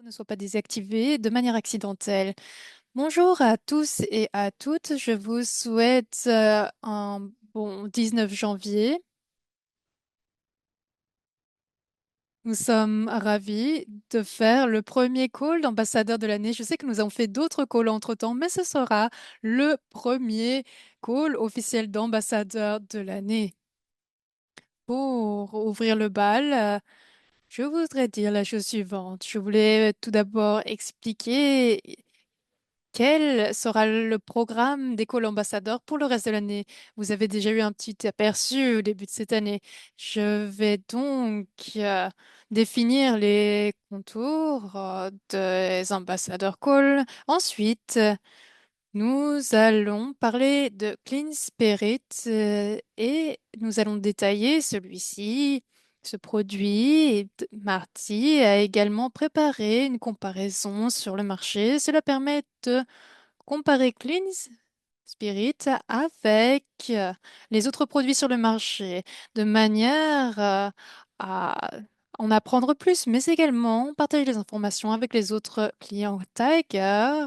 ne soit pas désactivé de manière accidentelle. Bonjour à tous et à toutes. Je vous souhaite un bon 19 janvier. Nous sommes ravis de faire le premier call d'ambassadeur de l'année. Je sais que nous avons fait d'autres calls entre-temps, mais ce sera le premier call officiel d'ambassadeur de l'année. Pour ouvrir le bal, je voudrais dire la chose suivante. Je voulais tout d'abord expliquer quel sera le programme d'école ambassadeur pour le reste de l'année? Vous avez déjà eu un petit aperçu au début de cette année. Je vais donc définir les contours des ambassadeurs call. Ensuite, nous allons parler de Clean Spirit et nous allons détailler celui-ci. Ce produit, et Marty a également préparé une comparaison sur le marché. Cela permet de comparer Clean Spirit avec les autres produits sur le marché de manière à en apprendre plus, mais également partager les informations avec les autres clients. Tiger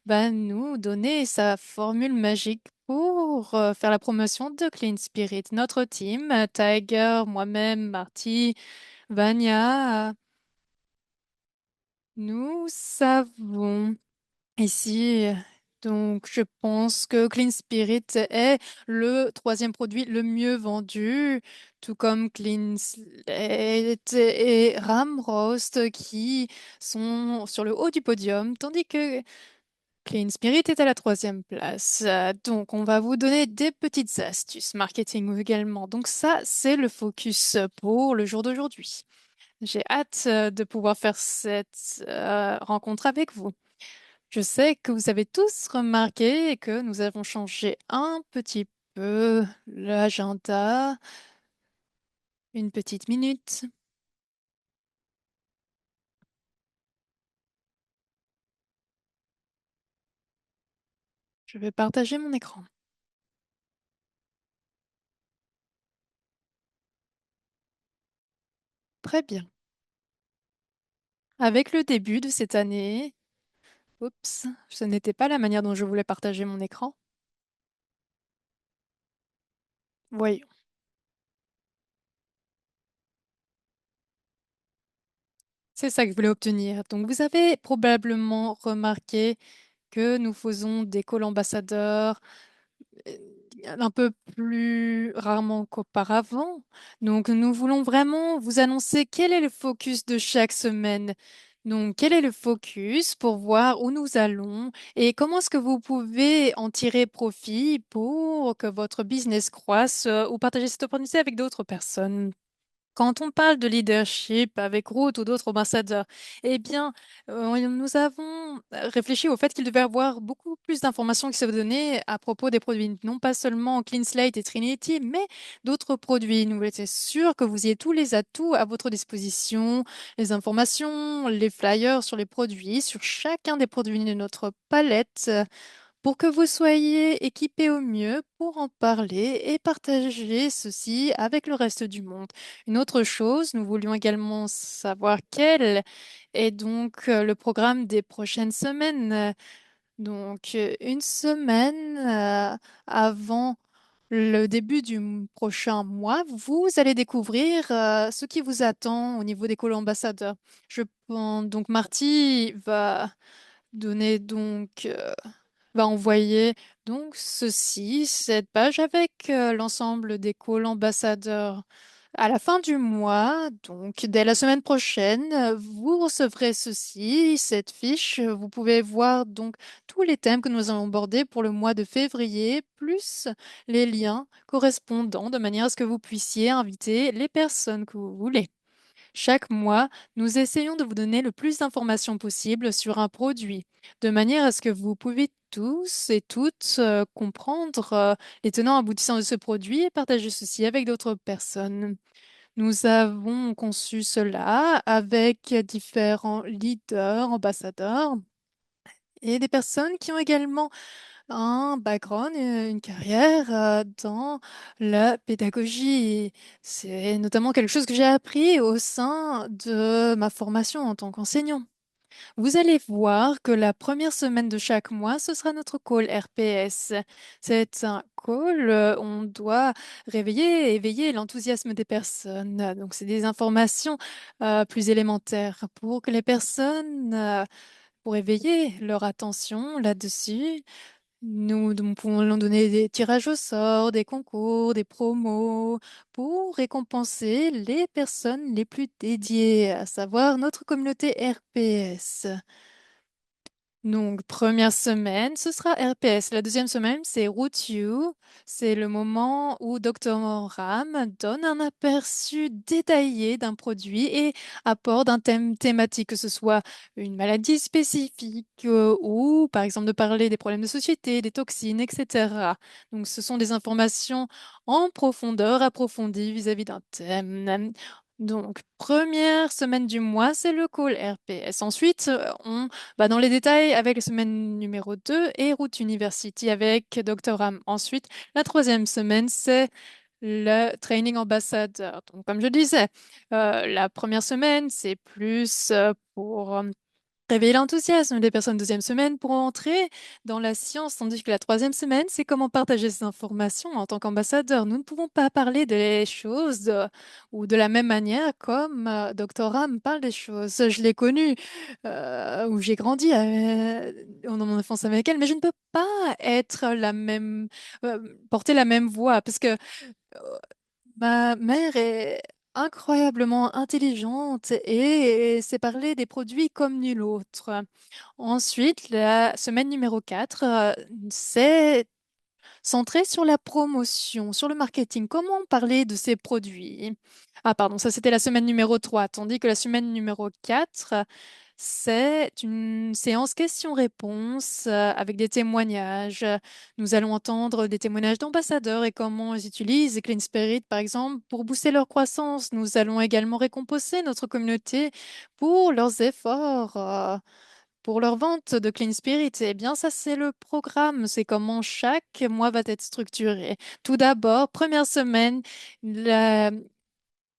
va nous donner sa formule magique pour faire la promotion de Clean Spirit. Notre team, Tiger, moi-même, Marty, Vania, nous savons. Ici, donc, je pense que Clean Spirit est le troisième produit le mieux vendu, tout comme Clean Slate et Ramrost qui sont sur le haut du podium, tandis que Clean Spirit est à la troisième place. Donc, on va vous donner des petites astuces marketing également. Donc, ça, c'est le focus pour le jour d'aujourd'hui. J'ai hâte de pouvoir faire cette rencontre avec vous. Je sais que vous avez tous remarqué que nous avons changé un petit peu l'agenda. Une petite minute. Je vais partager mon écran. Très bien. Avec le début de cette année, oups, ce n'était pas la manière dont je voulais partager mon écran. Voyons. C'est ça que je voulais obtenir. Donc, vous avez probablement remarqué que nous faisons des calls ambassadeurs euh, un peu plus rarement qu'auparavant. Donc, nous voulons vraiment vous annoncer quel est le focus de chaque semaine. Donc, quel est le focus pour voir où nous allons et comment est-ce que vous pouvez en tirer profit pour que votre business croisse ou partager cette opportunité avec d'autres personnes. Quand on parle de leadership avec Ruth ou d'autres ambassadeurs, eh bien, nous avons réfléchi au fait qu'il devait y avoir beaucoup plus d'informations qui se données à propos des produits, non pas seulement Clean Slate et Trinity, mais d'autres produits. Nous étions sûrs que vous ayez tous les atouts à votre disposition, les informations, les flyers sur les produits, sur chacun des produits de notre palette pour que vous soyez équipés au mieux pour en parler et partager ceci avec le reste du monde. Une autre chose, nous voulions également savoir quel est donc le programme des prochaines semaines. Donc, une semaine avant le début du prochain mois, vous allez découvrir ce qui vous attend au niveau des co-ambassadeurs. Je pense donc Marty va donner donc va envoyer donc ceci, cette page avec l'ensemble des calls ambassadeurs. À la fin du mois, donc dès la semaine prochaine, vous recevrez ceci, cette fiche. Vous pouvez voir donc tous les thèmes que nous allons aborder pour le mois de février, plus les liens correspondants, de manière à ce que vous puissiez inviter les personnes que vous voulez. Chaque mois, nous essayons de vous donner le plus d'informations possible sur un produit, de manière à ce que vous pouvez tous et toutes comprendre les tenants aboutissants de ce produit et partager ceci avec d'autres personnes. Nous avons conçu cela avec différents leaders, ambassadeurs et des personnes qui ont également un background, une carrière dans la pédagogie. C'est notamment quelque chose que j'ai appris au sein de ma formation en tant qu'enseignant. Vous allez voir que la première semaine de chaque mois, ce sera notre call RPS. C'est un call, on doit réveiller et éveiller l'enthousiasme des personnes. Donc, c'est des informations plus élémentaires pour que les personnes, pour éveiller leur attention là-dessus. Nous pouvons leur donner des tirages au sort, des concours, des promos pour récompenser les personnes les plus dédiées, à savoir notre communauté RPS. Donc, première semaine, ce sera RPS. La deuxième semaine, c'est Route You. C'est le moment où Dr. Ram donne un aperçu détaillé d'un produit et apporte un thème thématique, que ce soit une maladie spécifique ou, par exemple, de parler des problèmes de société, des toxines, etc. Donc, ce sont des informations en profondeur, approfondies vis-à-vis d'un thème. Donc, première semaine du mois, c'est le call RPS. Ensuite, on dans les détails avec la semaine numéro 2 et Route University avec Dr. Ram. Ensuite, la troisième semaine, c'est le training ambassadeur. Donc, comme je disais, la première semaine, c'est plus pour réveiller l'enthousiasme des personnes. Deuxième semaine pour entrer dans la science, tandis que la troisième semaine, c'est comment partager ces informations en tant qu'ambassadeur. Nous ne pouvons pas parler des choses ou de la même manière comme Dr. Ram parle des choses. Je l'ai connu, où j'ai grandi dans mon enfance avec elle, mais je ne peux pas être la même, porter la même voix parce que ma mère est incroyablement intelligente et sait parler des produits comme nul autre. Ensuite, la semaine numéro 4, c'est centré sur la promotion, sur le marketing. Comment parler de ces produits? Ah, pardon, ça c'était la semaine numéro 3, tandis que la semaine numéro 4, c'est une séance questions-réponses avec des témoignages. Nous allons entendre des témoignages d'ambassadeurs et comment ils utilisent Clean Spirit, par exemple, pour booster leur croissance. Nous allons également récompenser notre communauté pour leurs efforts. Pour leur vente de Clean Spirit, eh bien, ça, c'est le programme. C'est comment chaque mois va être structuré. Tout d'abord, première semaine,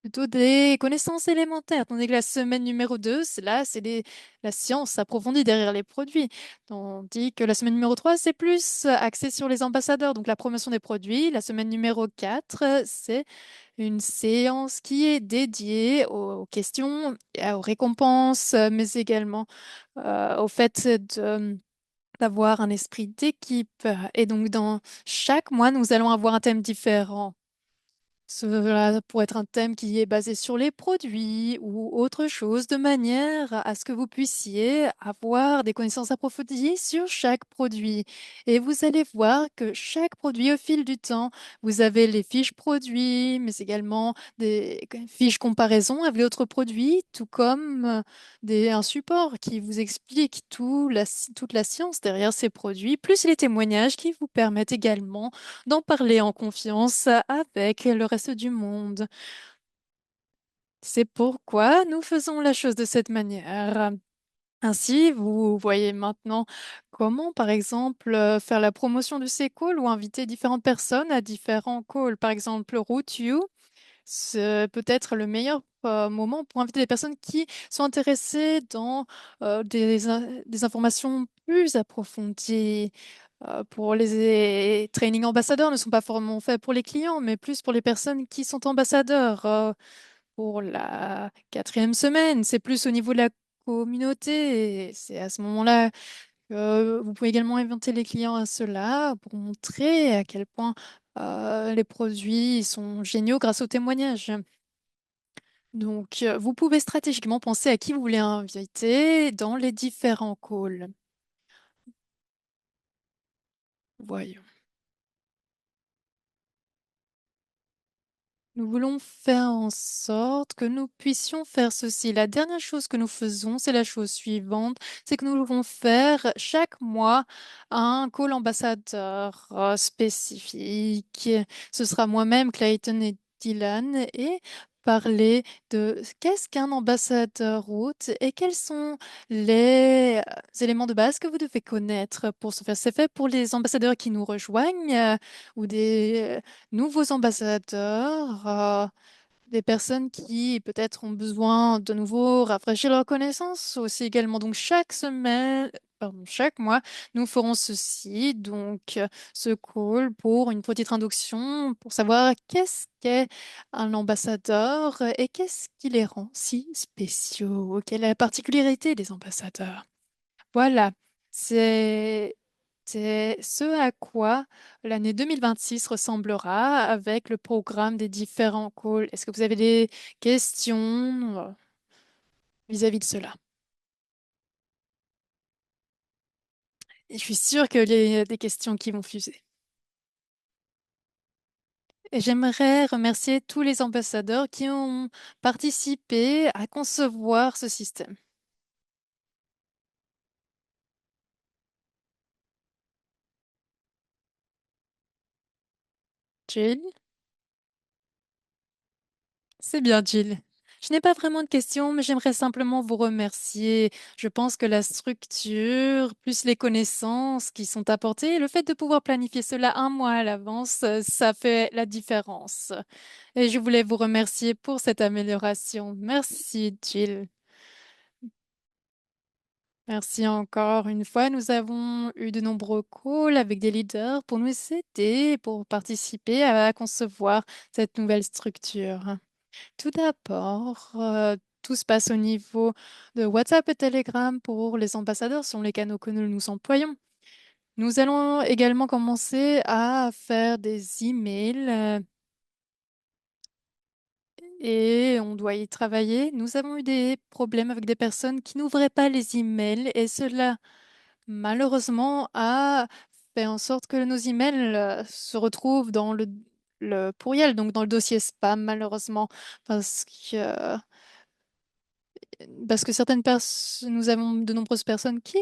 plutôt des connaissances élémentaires, tandis que la semaine numéro 2, la science approfondie derrière les produits. Tandis que la semaine numéro 3, c'est plus axé sur les ambassadeurs, donc la promotion des produits. La semaine numéro 4, c'est une séance qui est dédiée aux questions, aux récompenses, mais également au fait d'avoir un esprit d'équipe. Et donc, dans chaque mois, nous allons avoir un thème différent. Cela pourrait être un thème qui est basé sur les produits ou autre chose, de manière à ce que vous puissiez avoir des connaissances approfondies sur chaque produit. Et vous allez voir que chaque produit, au fil du temps, vous avez les fiches produits, mais également des fiches comparaison avec d'autres produits, tout comme un support qui vous explique toute la science derrière ces produits, plus les témoignages qui vous permettent également d'en parler en confiance avec le reste du monde. C'est pourquoi nous faisons la chose de cette manière. Ainsi, vous voyez maintenant comment, par exemple, faire la promotion de ces calls ou inviter différentes personnes à différents calls. Par exemple, Route You, c'est peut-être le meilleur moment pour inviter des personnes qui sont intéressées dans des informations plus approfondies. Pour les training ambassadeurs ne sont pas forcément faits pour les clients, mais plus pour les personnes qui sont ambassadeurs. Pour la quatrième semaine, c'est plus au niveau de la communauté. Et c'est à ce moment-là que vous pouvez également inviter les clients à cela pour montrer à quel point les produits sont géniaux grâce aux témoignages. Donc, vous pouvez stratégiquement penser à qui vous voulez inviter dans les différents calls. Voyons. Nous voulons faire en sorte que nous puissions faire ceci. La dernière chose que nous faisons, c'est la chose suivante, c'est que nous devons faire chaque mois un call ambassadeur spécifique. Ce sera moi-même, Clayton et Dylan, et parler de qu'est-ce qu'un ambassadeur route et quels sont les éléments de base que vous devez connaître pour ce faire. C'est fait pour les ambassadeurs qui nous rejoignent ou des nouveaux ambassadeurs. des personnes qui peut-être ont besoin de nouveau rafraîchir leurs connaissances aussi également. Donc chaque semaine, pardon, chaque mois, nous ferons ceci, donc ce call pour une petite introduction, pour savoir qu'est-ce qu'est un ambassadeur et qu'est-ce qui les rend si spéciaux, quelle est la particularité des ambassadeurs. Voilà, c'est c'est ce à quoi l'année 2026 ressemblera avec le programme des différents calls. Est-ce que vous avez des questions vis-à-vis de cela? Et je suis sûre qu'il y a des questions qui vont fuser. Et j'aimerais remercier tous les ambassadeurs qui ont participé à concevoir ce système. Jill? C'est bien, Jill. Je n'ai pas vraiment de questions, mais j'aimerais simplement vous remercier. Je pense que la structure, plus les connaissances qui sont apportées, le fait de pouvoir planifier cela un mois à l'avance, ça fait la différence. Et je voulais vous remercier pour cette amélioration. Merci, Jill. Merci encore une fois. Nous avons eu de nombreux calls avec des leaders pour nous aider, pour participer à concevoir cette nouvelle structure. Tout d'abord, tout se passe au niveau de WhatsApp et Telegram pour les ambassadeurs, sont les canaux que nous employons. Nous allons également commencer à faire des emails et on doit y travailler. Nous avons eu des problèmes avec des personnes qui n'ouvraient pas les emails et cela, malheureusement, a fait en sorte que nos emails se retrouvent dans le pourriel, donc dans le dossier spam, malheureusement, parce que certaines personnes, nous avons de nombreuses personnes qui,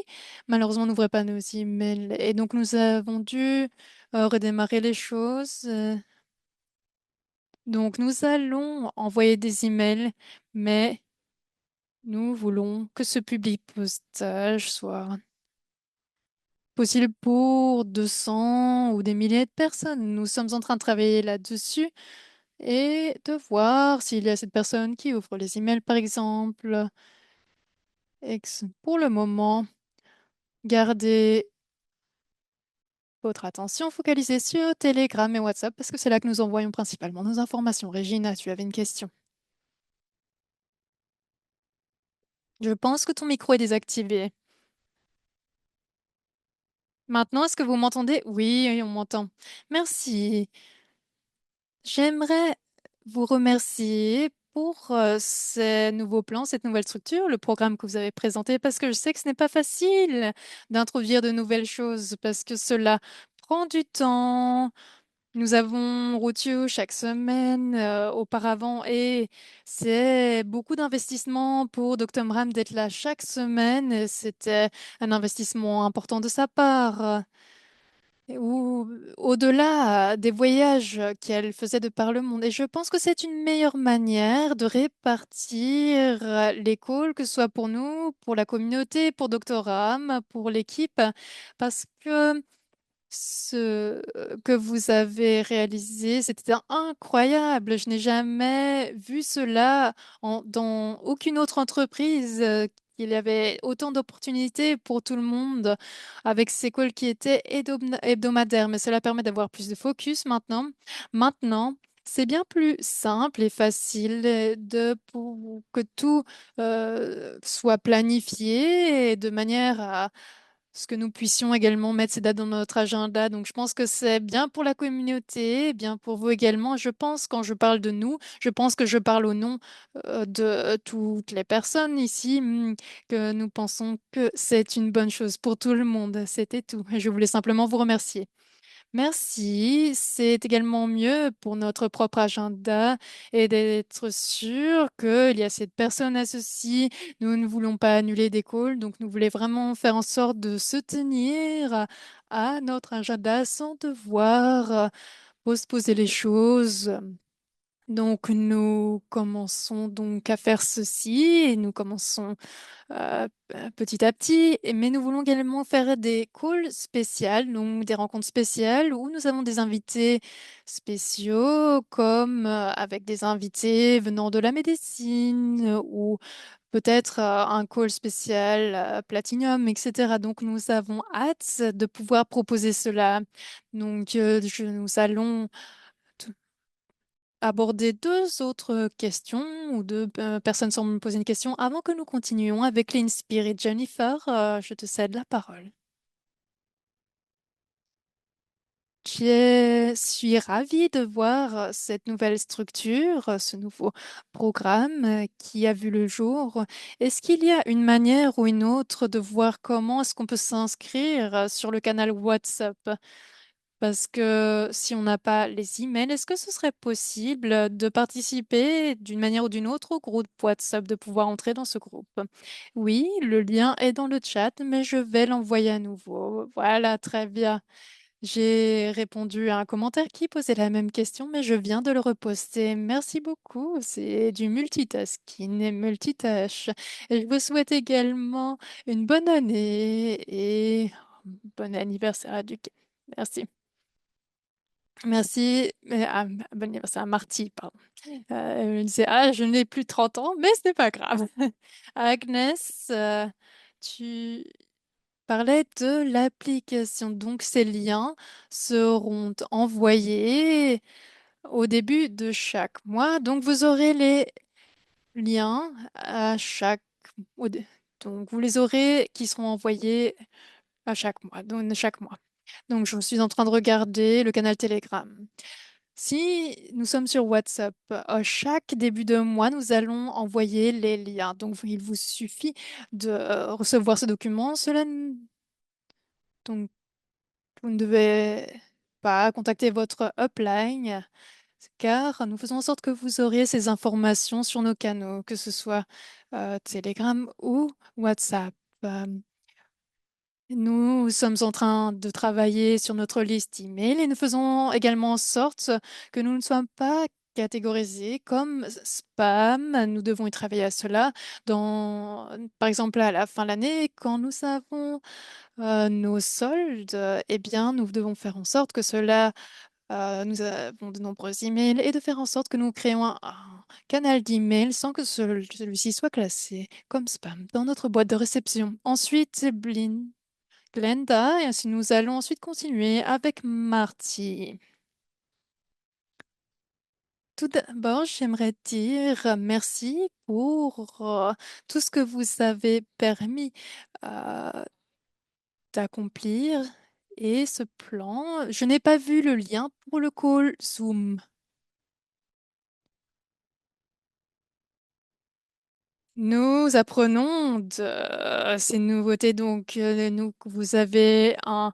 malheureusement, n'ouvraient pas nos emails. Et donc, nous avons dû redémarrer les choses. Donc, nous allons envoyer des emails, mais nous voulons que ce public postage soit possible pour 200 ou des milliers de personnes. Nous sommes en train de travailler là-dessus et de voir s'il y a cette personne qui ouvre les emails, par exemple. Pour le moment, gardez votre attention focalisée sur Telegram et WhatsApp parce que c'est là que nous envoyons principalement nos informations. Régina, tu avais une question. Je pense que ton micro est désactivé. Maintenant, est-ce que vous m'entendez? Oui, oui, on m'entend. Merci. J'aimerais vous remercier pour ces nouveaux plans, cette nouvelle structure, le programme que vous avez présenté, parce que je sais que ce n'est pas facile d'introduire de nouvelles choses, parce que cela prend du temps. Nous avons Routio chaque semaine auparavant et c'est beaucoup d'investissement pour Dr. Mram d'être là chaque semaine. Et c'était un investissement important de sa part. Ou au-delà des voyages qu'elle faisait de par le monde. Et je pense que c'est une meilleure manière de répartir les calls, que ce soit pour nous, pour la communauté, pour Dr. Ram, pour l'équipe, parce que ce que vous avez réalisé, c'était incroyable. Je n'ai jamais vu cela dans aucune autre entreprise. Qu'il y avait autant d'opportunités pour tout le monde avec ces calls qui étaient hebdomadaires. Mais cela permet d'avoir plus de focus maintenant. Maintenant, c'est bien plus simple et facile pour que tout soit planifié et de manière à ce que nous puissions également mettre ces dates dans notre agenda. Donc, je pense que c'est bien pour la communauté, bien pour vous également. Je pense, quand je parle de nous, je pense que je parle au nom de toutes les personnes ici, que nous pensons que c'est une bonne chose pour tout le monde. C'était tout. Et je voulais simplement vous remercier. Merci. C'est également mieux pour notre propre agenda et d'être sûr qu'il y a cette personne associée. Nous ne voulons pas annuler des calls, donc nous voulons vraiment faire en sorte de se tenir à notre agenda sans devoir postposer les choses. Donc, nous commençons donc à faire ceci et nous commençons petit à petit. Mais nous voulons également faire des calls spéciales, donc des rencontres spéciales où nous avons des invités spéciaux, comme avec des invités venant de la médecine ou peut-être un call spécial Platinum, etc. Donc, nous avons hâte de pouvoir proposer cela. Donc, nous allons aborder deux autres questions ou deux personnes semblent me poser une question avant que nous continuions avec l'Inspirit. Jennifer, je te cède la parole. Je suis ravie de voir cette nouvelle structure, ce nouveau programme qui a vu le jour. Est-ce qu'il y a une manière ou une autre de voir comment est-ce qu'on peut s'inscrire sur le canal WhatsApp? Parce que si on n'a pas les emails, est-ce que ce serait possible de participer d'une manière ou d'une autre au groupe WhatsApp, de pouvoir entrer dans ce groupe? Oui, le lien est dans le chat, mais je vais l'envoyer à nouveau. Voilà, très bien. J'ai répondu à un commentaire qui posait la même question, mais je viens de le reposter. Merci beaucoup. C'est du multitasking et multitâche. Et je vous souhaite également une bonne année et bon anniversaire à Duc. Merci. Merci. Bon anniversaire à Marty, pardon. Elle me disait, ah, je n'ai plus 30 ans, mais ce n'est pas grave. Agnès, tu parlais de l'application. Donc, ces liens seront envoyés au début de chaque mois. Donc, vous aurez les liens à chaque... au dé- Donc, vous les aurez qui seront envoyés à chaque mois. Donc, chaque mois. Donc, je suis en train de regarder le canal Telegram. Si nous sommes sur WhatsApp, chaque début de mois, nous allons envoyer les liens. Donc, il vous suffit de recevoir ce document. Donc, vous ne devez pas contacter votre upline, car nous faisons en sorte que vous auriez ces informations sur nos canaux, que ce soit Telegram ou WhatsApp. Euh, Nous sommes en train de travailler sur notre liste email et nous faisons également en sorte que nous ne soyons pas catégorisés comme spam. Nous devons y travailler à cela par exemple, à la fin de l'année, quand nous avons nos soldes, eh bien, nous devons faire en sorte que nous avons de nombreux emails et de faire en sorte que nous créons un canal d'email sans que celui-ci soit classé comme spam dans notre boîte de réception. Ensuite, Glenda, et ainsi nous allons ensuite continuer avec Marty. Tout d'abord, j'aimerais dire merci pour tout ce que vous avez permis euh, d'accomplir et ce plan. Je n'ai pas vu le lien pour le call Zoom. Nous apprenons de ces nouveautés. Donc, vous avez un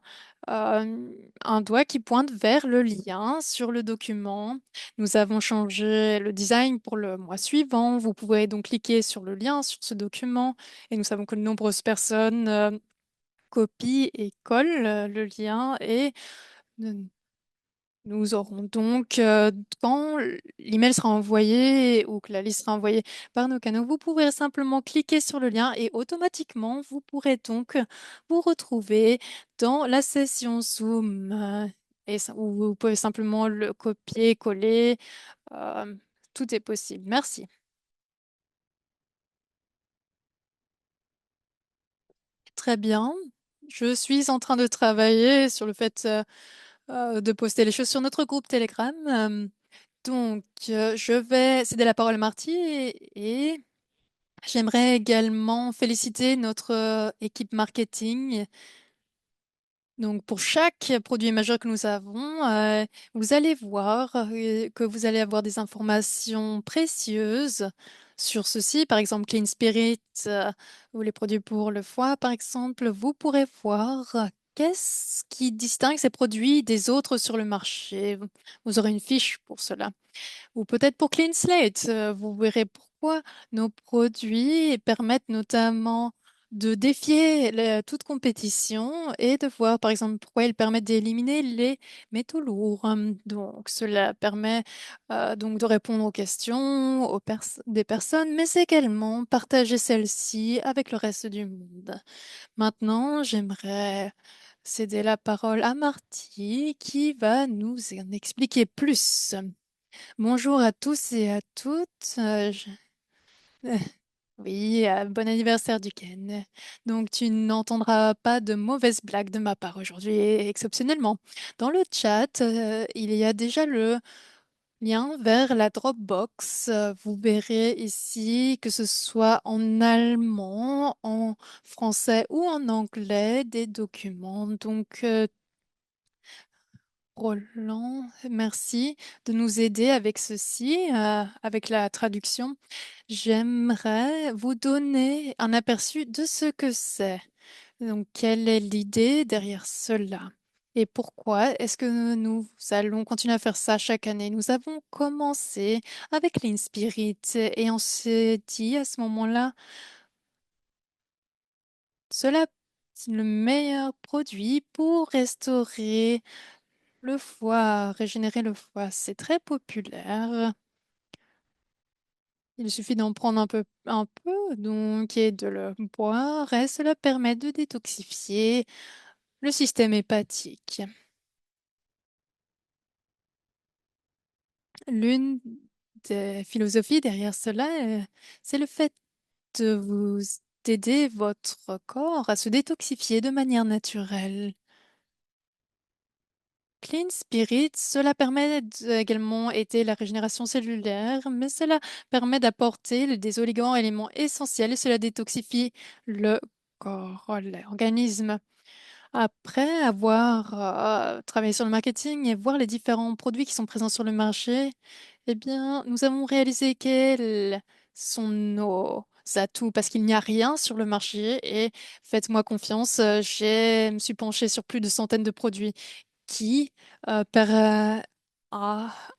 doigt qui pointe vers le lien sur le document. Nous avons changé le design pour le mois suivant. Vous pouvez donc cliquer sur le lien sur ce document et nous savons que de nombreuses personnes copient et collent le lien et nous aurons donc, quand l'email sera envoyé ou que la liste sera envoyée par nos canaux, vous pourrez simplement cliquer sur le lien et automatiquement, vous pourrez donc vous retrouver dans la session Zoom. Ou vous pouvez simplement le copier, coller. euh, Tout est possible. Merci. Très bien. Je suis en train de travailler sur le fait de poster les choses sur notre groupe Telegram. Donc, je vais céder la parole à Marty et j'aimerais également féliciter notre équipe marketing. Donc, pour chaque produit majeur que nous avons, vous allez voir que vous allez avoir des informations précieuses sur ceci. Par exemple, Clean Spirit ou les produits pour le foie, par exemple, vous pourrez voir qu'est-ce qui distingue ces produits des autres sur le marché. Vous aurez une fiche pour cela. Ou peut-être pour Clean Slate, vous verrez pourquoi nos produits permettent notamment de défier toute compétition et de voir, par exemple, pourquoi ils permettent d'éliminer les métaux lourds. Donc, cela permet donc de répondre aux questions des personnes, mais également partager celles-ci avec le reste du monde. Maintenant, j'aimerais céder la parole à Marty qui va nous en expliquer plus. Bonjour à tous et à toutes. Oui, bon anniversaire du Ken. Donc, tu n'entendras pas de mauvaises blagues de ma part aujourd'hui, exceptionnellement. Dans le chat, il y a déjà le lien vers la Dropbox. Vous verrez ici que ce soit en allemand, en français ou en anglais des documents. Donc, Roland, merci de nous aider avec ceci, avec la traduction. J'aimerais vous donner un aperçu de ce que c'est. Donc, quelle est l'idée derrière cela? Et pourquoi est-ce que nous allons continuer à faire ça chaque année? Nous avons commencé avec Lean Spirit et on s'est dit à ce moment-là, cela, c'est le meilleur produit pour restaurer le foie, régénérer le foie. C'est très populaire. Il suffit d'en prendre un peu, donc, et de le boire, et cela permet de détoxifier le système hépatique. L'une des philosophies derrière cela, c'est le fait de vous d'aider votre corps à se détoxifier de manière naturelle. Clean Spirit, cela permet également aider la régénération cellulaire, mais cela permet d'apporter des oligo-éléments essentiels et cela détoxifie le corps, l'organisme. Après avoir travaillé sur le marketing et voir les différents produits qui sont présents sur le marché, eh bien, nous avons réalisé quels sont nos atouts parce qu'il n'y a rien sur le marché et faites-moi confiance, me suis penchée sur plus de centaines de produits qui a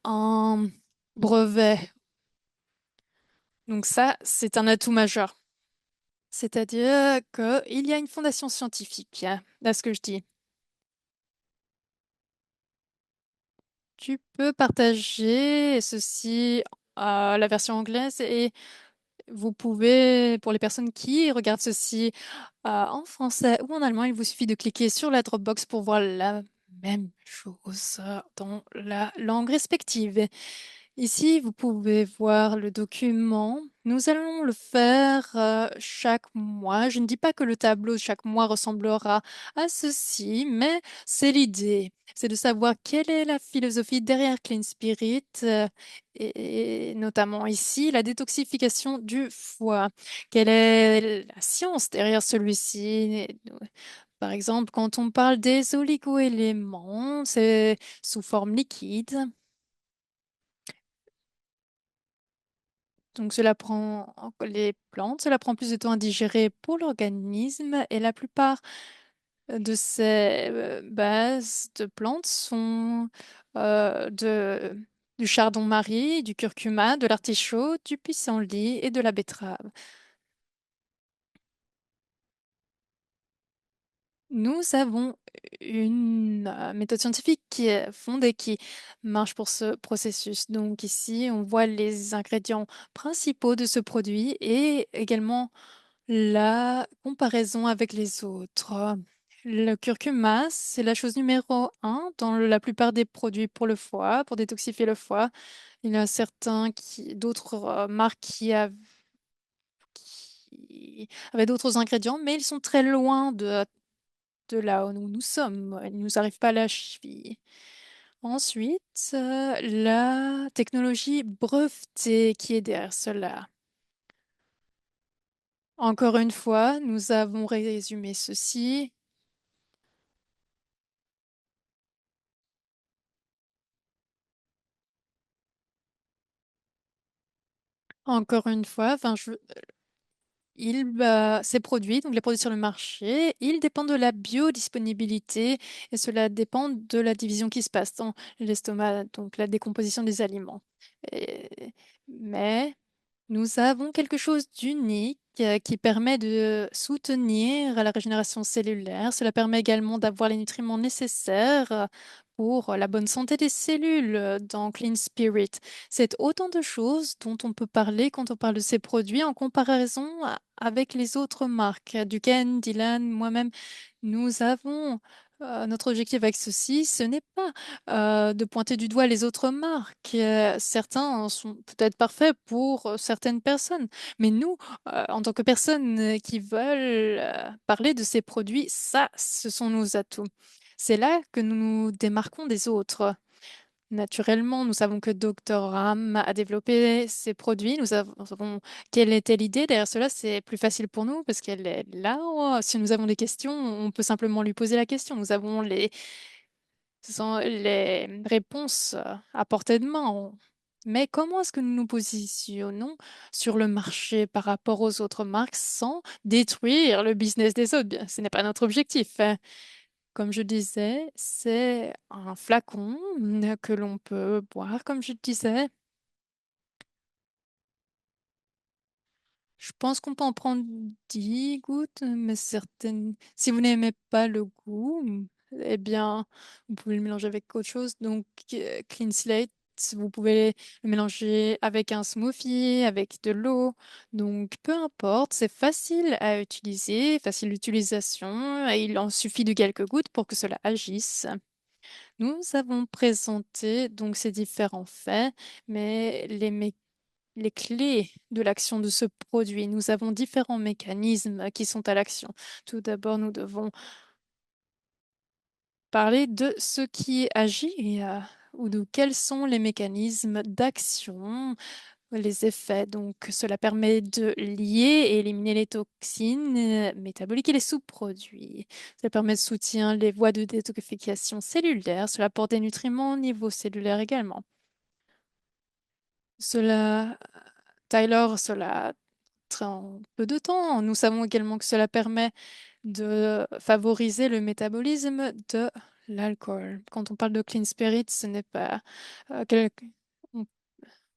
un brevet. Donc ça, c'est un atout majeur. C'est-à-dire qu'il y a une fondation scientifique, à ce que je dis. Tu peux partager ceci à la version anglaise et vous pouvez, pour les personnes qui regardent ceci en français ou en allemand, il vous suffit de cliquer sur la Dropbox pour voir la même chose dans la langue respective. Ici, vous pouvez voir le document. Nous allons le faire chaque mois. Je ne dis pas que le tableau de chaque mois ressemblera à ceci, mais c'est l'idée. C'est de savoir quelle est la philosophie derrière Clean Spirit, et notamment ici, la détoxification du foie. Quelle est la science derrière celui-ci? Par exemple, quand on parle des oligoéléments, c'est sous forme liquide. Donc, les plantes, cela prend plus de temps à digérer pour l'organisme et la plupart de ces bases de plantes sont du chardon-marie, du curcuma, de l'artichaut, du pissenlit et de la betterave. Nous avons une méthode scientifique qui est fondée, qui marche pour ce processus. Donc ici, on voit les ingrédients principaux de ce produit et également la comparaison avec les autres. Le curcuma, c'est la chose numéro un dans la plupart des produits pour le foie, pour détoxifier le foie. Il y a d'autres marques qui avaient d'autres ingrédients, mais ils sont très loin de là où nous sommes. Il ne nous arrive pas à la cheville. Ensuite, la technologie brevetée qui est derrière cela. Encore une fois, nous avons résumé ceci. Encore une fois, ces produits, donc les produits sur le marché, ils dépendent de la biodisponibilité et cela dépend de la division qui se passe dans l'estomac, donc la décomposition des aliments. Et- mais Nous avons quelque chose d'unique qui permet de soutenir la régénération cellulaire. Cela permet également d'avoir les nutriments nécessaires pour la bonne santé des cellules dans Clean Spirit. C'est autant de choses dont on peut parler quand on parle de ces produits en comparaison avec les autres marques. Duquesne, Dylan, moi-même, nous avons notre objectif avec ceci, ce n'est pas de pointer du doigt les autres marques. Certains sont peut-être parfaits pour certaines personnes, mais nous, en tant que personnes qui veulent parler de ces produits, ça, ce sont nos atouts. C'est là que nous nous démarquons des autres. Naturellement, nous savons que Dr. Ram a développé ces produits. Nous savons quelle était l'idée derrière cela. C'est plus facile pour nous parce qu'elle est là. Oh, si nous avons des questions, on peut simplement lui poser la question. Nous avons ce sont les réponses à portée de main. Mais comment est-ce que nous nous positionnons sur le marché par rapport aux autres marques sans détruire le business des autres? Bien, ce n'est pas notre objectif, hein. Comme je disais, c'est un flacon que l'on peut boire, comme je disais. Je pense qu'on peut en prendre 10 gouttes, mais certaines. Si vous n'aimez pas le goût, eh bien, vous pouvez le mélanger avec autre chose. Donc, Clean Slate, vous pouvez le mélanger avec un smoothie, avec de l'eau. Donc, peu importe, c'est facile à utiliser, facile d'utilisation, et il en suffit de quelques gouttes pour que cela agisse. Nous avons présenté donc ces différents faits, mais les clés de l'action de ce produit. Nous avons différents mécanismes qui sont à l'action. Tout d'abord, nous devons parler de ce qui agit ou de quels sont les mécanismes d'action, les effets. Donc, cela permet de lier et éliminer les toxines métaboliques et les sous-produits. Cela permet de soutenir les voies de détoxification cellulaire. Cela apporte des nutriments au niveau cellulaire également. Cela, Tyler, cela en peu de temps. Nous savons également que cela permet de favoriser le métabolisme de l'alcool. Quand on parle de clean spirit, ce n'est pas on,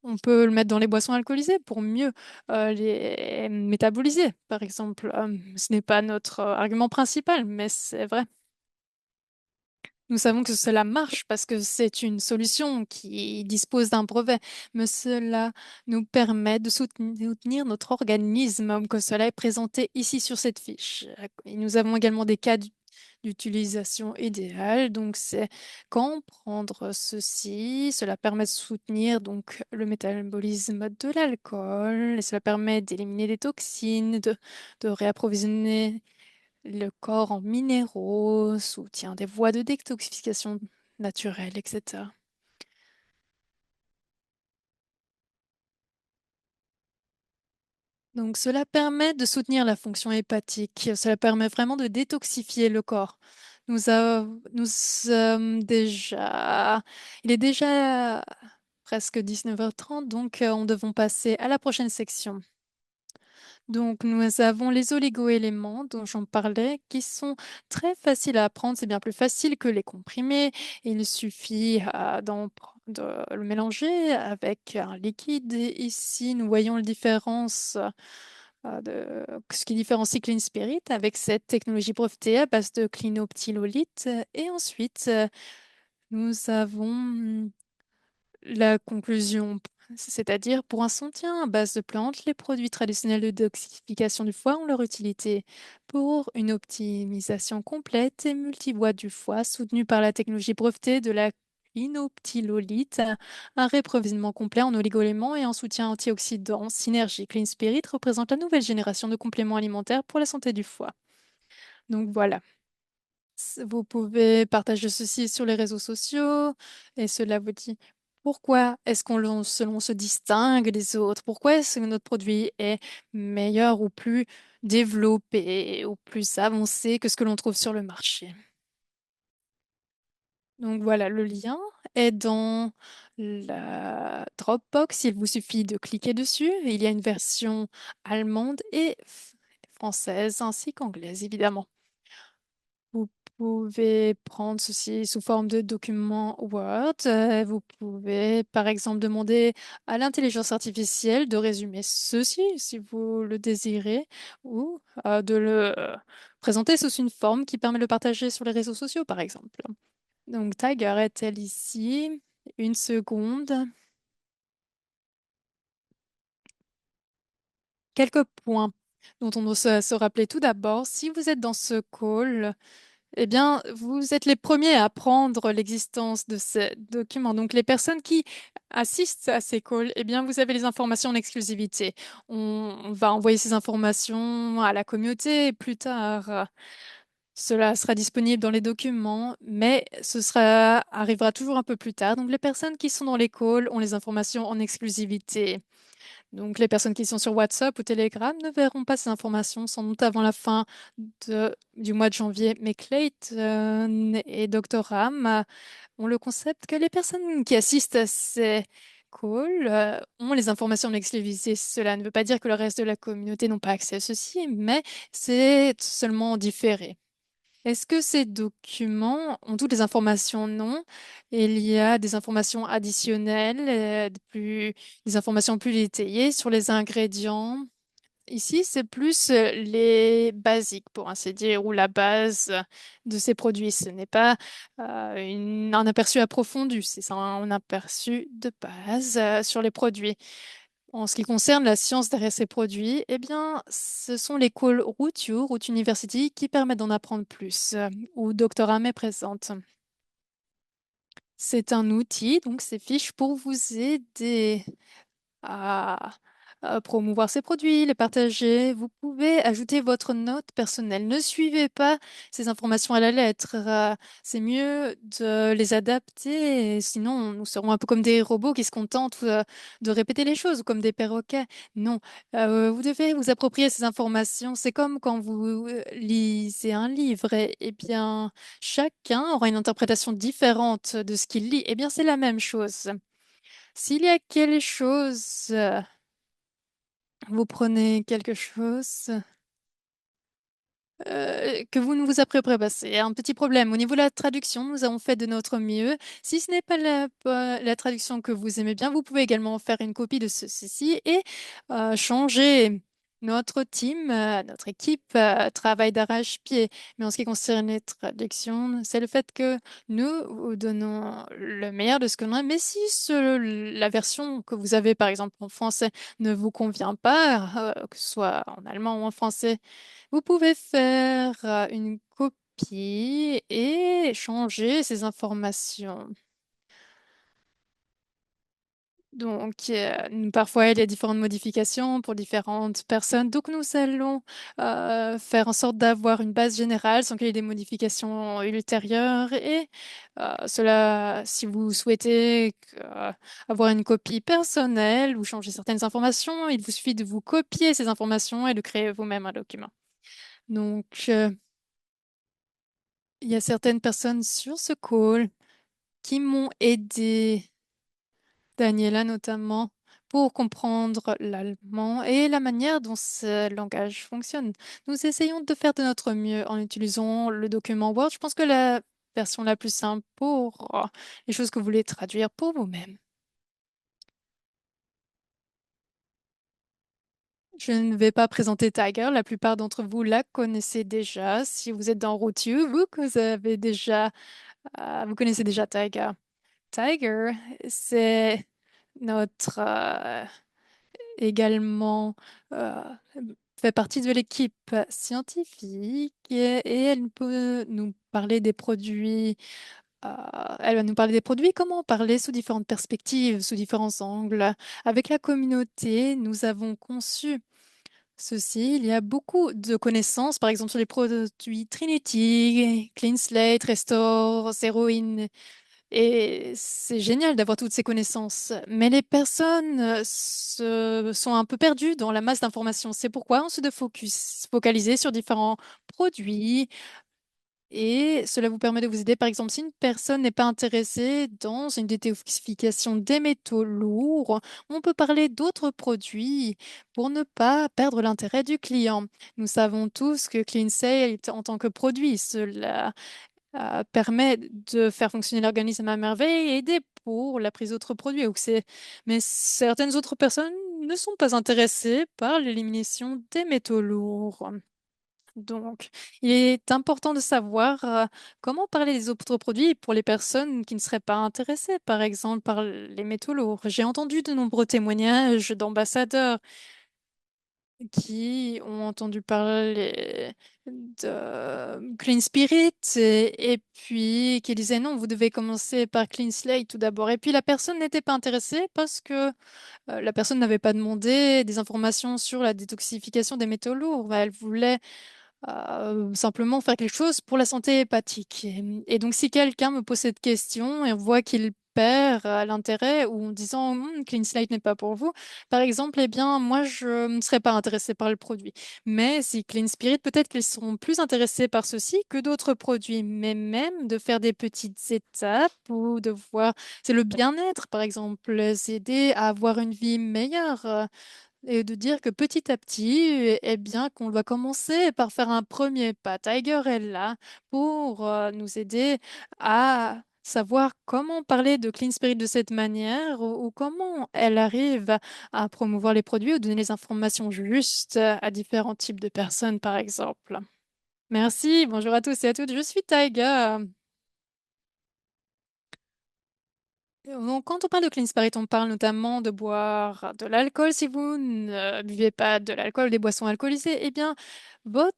on peut le mettre dans les boissons alcoolisées pour mieux les métaboliser, par exemple. Ce n'est pas notre argument principal, mais c'est vrai. Nous savons que cela marche parce que c'est une solution qui dispose d'un brevet, mais cela nous permet de soutenir notre organisme, comme que cela est présenté ici sur cette fiche. Et nous avons également des cas d'utilisation idéale, donc c'est comprendre ceci. Cela permet de soutenir donc le métabolisme de l'alcool et cela permet d'éliminer les toxines, de réapprovisionner le corps en minéraux, soutient des voies de détoxification naturelles, etc. Donc cela permet de soutenir la fonction hépatique. Cela permet vraiment de détoxifier le corps. Nous sommes déjà... Il est déjà presque 19h30, donc on devons passer à la prochaine section. Donc, nous avons les oligoéléments dont j'en parlais, qui sont très faciles à apprendre. C'est bien plus facile que les comprimés. Il suffit de le mélanger avec un liquide. Et ici, nous voyons la différence ce qui différencie Clean Spirit avec cette technologie brevetée à base de clinoptilolite. Et ensuite, nous avons la conclusion, c'est-à-dire pour un soutien à base de plantes, les produits traditionnels de détoxification du foie ont leur utilité. Pour une optimisation complète et multivoie du foie, soutenue par la technologie brevetée de la clinoptilolite, un réapprovisionnement complet en oligoéléments et en soutien antioxydant, Synergie Clean Spirit représente la nouvelle génération de compléments alimentaires pour la santé du foie. Donc voilà. Vous pouvez partager ceci sur les réseaux sociaux et cela vous dit pourquoi est-ce l'on se distingue des autres? Pourquoi est-ce que notre produit est meilleur ou plus développé ou plus avancé que ce que l'on trouve sur le marché? Donc voilà, le lien est dans la Dropbox. Il vous suffit de cliquer dessus. Il y a une version allemande et française ainsi qu'anglaise, évidemment. pouvez prendre ceci sous forme de document Word. Vous pouvez, par exemple, demander à l'intelligence artificielle de résumer ceci, si vous le désirez, ou de le présenter sous une forme qui permet de le partager sur les réseaux sociaux, par exemple. Donc, Tiger est-elle ici? Une seconde. Quelques points dont on doit se rappeler. Tout d'abord, si vous êtes dans ce call, eh bien, vous êtes les premiers à apprendre l'existence de ces documents. Donc, les personnes qui assistent à ces calls, eh bien, vous avez les informations en exclusivité. On va envoyer ces informations à la communauté plus tard. Cela sera disponible dans les documents, mais arrivera toujours un peu plus tard. Donc, les personnes qui sont dans les calls ont les informations en exclusivité. Donc, les personnes qui sont sur WhatsApp ou Telegram ne verront pas ces informations sans doute avant la fin du mois de janvier. Mais Clayton et Dr. Ram ont le concept que les personnes qui assistent à ces calls ont les informations en exclusivité. Cela ne veut pas dire que le reste de la communauté n'ont pas accès à ceci, mais c'est seulement différé. Est-ce que ces documents ont toutes les informations? Non. Il y a des informations additionnelles, des informations plus détaillées sur les ingrédients. Ici, c'est plus les basiques, pour ainsi dire, ou la base de ces produits. Ce n'est pas un aperçu approfondi, c'est un aperçu de base sur les produits. En ce qui concerne la science derrière ces produits, eh bien, ce sont les calls Root University qui permettent d'en apprendre plus, où Dr. Am est présente. C'est un outil, donc c'est fiche pour vous aider à, à promouvoir ces produits, les partager. Vous pouvez ajouter votre note personnelle. Ne suivez pas ces informations à la lettre. C'est mieux de les adapter, sinon nous serons un peu comme des robots qui se contentent de répéter les choses, ou comme des perroquets. Non, vous devez vous approprier ces informations. C'est comme quand vous lisez un livre. Eh bien, chacun aura une interprétation différente de ce qu'il lit. Eh bien, c'est la même chose. S'il y a quelque chose, vous prenez quelque chose que vous ne vous apprêterez pas, c'est un petit problème. Au niveau de la traduction, nous avons fait de notre mieux. Si ce n'est pas la traduction que vous aimez bien, vous pouvez également faire une copie de ceci et changer. Notre team, notre équipe travaille d'arrache-pied. Mais en ce qui concerne les traductions, c'est le fait que nous vous donnons le meilleur de ce qu'on a. Mais si la version que vous avez, par exemple, en français, ne vous convient pas, que ce soit en allemand ou en français, vous pouvez faire une copie et changer ces informations. Donc, parfois, il y a différentes modifications pour différentes personnes. Donc, nous allons faire en sorte d'avoir une base générale sans qu'il y ait des modifications ultérieures. Et cela, si vous souhaitez avoir une copie personnelle ou changer certaines informations, il vous suffit de vous copier ces informations et de créer vous-même un document. Donc, il y a certaines personnes sur ce call qui m'ont aidé, Daniela notamment, pour comprendre l'allemand et la manière dont ce langage fonctionne. Nous essayons de faire de notre mieux en utilisant le document Word. Je pense que la version la plus simple pour les choses que vous voulez traduire pour vous-même. Je ne vais pas présenter Tiger. La plupart d'entre vous la connaissez déjà. Si vous êtes dans Routeux, vous connaissez déjà Tiger. Tiger, c'est notre également euh, fait partie de l'équipe scientifique et elle peut nous parler des produits. Elle va nous parler des produits, comment en parler sous différentes perspectives, sous différents angles. Avec la communauté, nous avons conçu ceci. Il y a beaucoup de connaissances, par exemple sur les produits Trinity, Clean Slate, Restore, Zero In. Et c'est génial d'avoir toutes ces connaissances. Mais les personnes sont un peu perdues dans la masse d'informations. C'est pourquoi on se doit focaliser sur différents produits. Et cela vous permet de vous aider. Par exemple, si une personne n'est pas intéressée dans une détoxification des métaux lourds, on peut parler d'autres produits pour ne pas perdre l'intérêt du client. Nous savons tous que CleanSale, en tant que produit, cela permet de faire fonctionner l'organisme à merveille et aider pour la prise d'autres produits. Mais certaines autres personnes ne sont pas intéressées par l'élimination des métaux lourds. Donc, il est important de savoir comment parler des autres produits pour les personnes qui ne seraient pas intéressées, par exemple, par les métaux lourds. J'ai entendu de nombreux témoignages d'ambassadeurs qui ont entendu parler de Clean Spirit et puis qui disaient non, vous devez commencer par Clean Slate tout d'abord. Et puis la personne n'était pas intéressée parce que la personne n'avait pas demandé des informations sur la détoxification des métaux lourds. Bah, elle voulait simplement faire quelque chose pour la santé hépatique. Et donc, si quelqu'un me pose cette question et on voit qu'il perd l'intérêt ou en disant Clean Slate n'est pas pour vous, par exemple, eh bien, moi, je ne serais pas intéressée par le produit. Mais si Clean Spirit, peut-être qu'ils seront plus intéressés par ceci que d'autres produits. Mais même de faire des petites étapes ou de voir, c'est le bien-être, par exemple, les aider à avoir une vie meilleure. Et de dire que petit à petit, eh bien, qu'on doit commencer par faire un premier pas. Tiger est là pour nous aider à savoir comment parler de Clean Spirit de cette manière ou comment elle arrive à promouvoir les produits ou donner les informations justes à différents types de personnes, par exemple. Merci, bonjour à tous et à toutes, je suis Tiger. Donc, quand on parle de Clean Spirit, on parle notamment de boire de l'alcool. Si vous ne buvez pas de l'alcool, des boissons alcoolisées, eh bien, votre